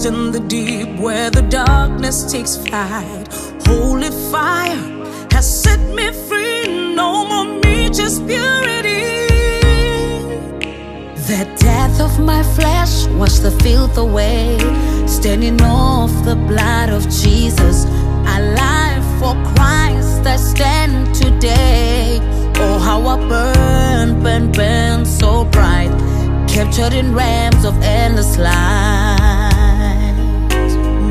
in the deep where the darkness takes flight. Holy fire has set me free. No more me, just purity. The death of my flesh washed the filth away. Standing off the blood of Jesus, alive for Christ I stand today. Oh, how I burn, burn, burn so bright, captured in realms of endless light.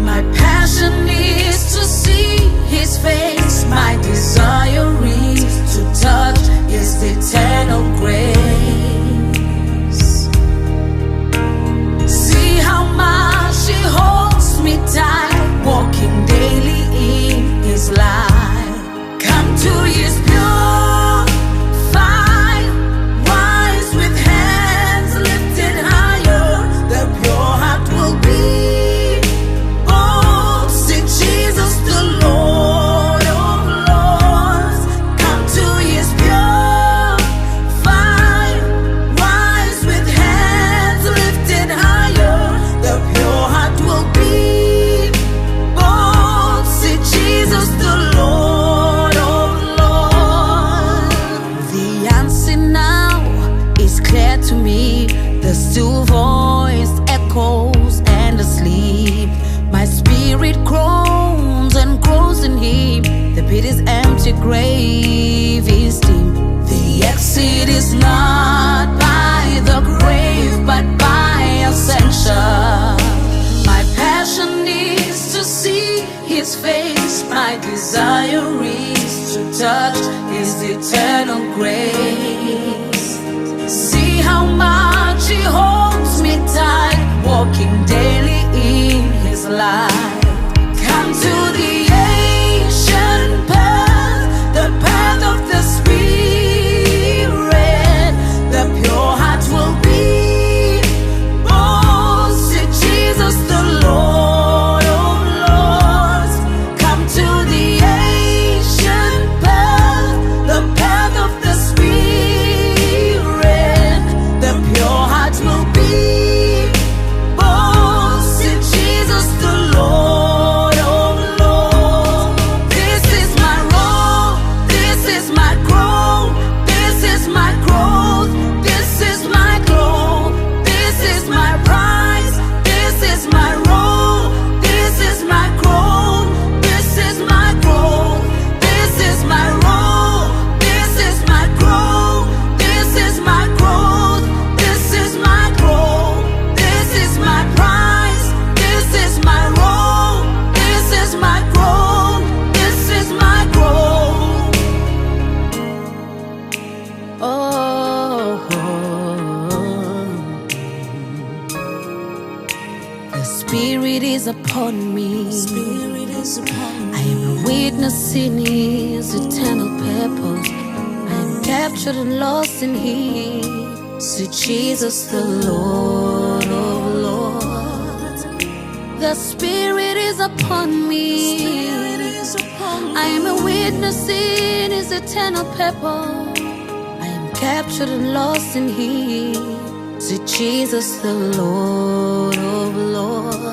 My passion is to see His face. My desire is to touch His eternal grace. See how much He holds me tight, walking daily in His light. Come to His pure fire, rise with hands lifted higher. The pure heart will be bold. See Jesus, the Lord of Lords. Come to His pure fire, rise with hands lifted higher. The pure heart will be bold. See Jesus, the Lord of Lords. The answer now is clear to me. The still voice echoes endlessly. My spirit groans and grows in Him. The pit is empty, grave is deep. The exit is not by the grave, but by ascension. My passion is to see His face. My desire is to touch His eternal grace. See how much He holds me tight, walking daily in His light. Come to the ancient path, the path of the Spirit. The pure heart will be bold. See Jesus, the Lord of Lords. Come to the ancient path, the path of the Spirit. The pure heart will be bold. See Jesus, the Lord of Lords. This is my role, this is my growth, this is my growth, this is my glow, this is my prize, this is my role, this is my growth, this is my growth, this is my role, this is my growth, this is my growth, this is my growth, this is my prize, this is my role, this is my growth, this is my growth. Oh, the Spirit is upon me. I am a witness in His eternal purpose. I am captured and lost in Him. See Jesus, the Lord of Lords. The Spirit is upon me. I am a witness in His eternal purpose. I am captured and lost in Him. See Jesus, the Lord of Lords.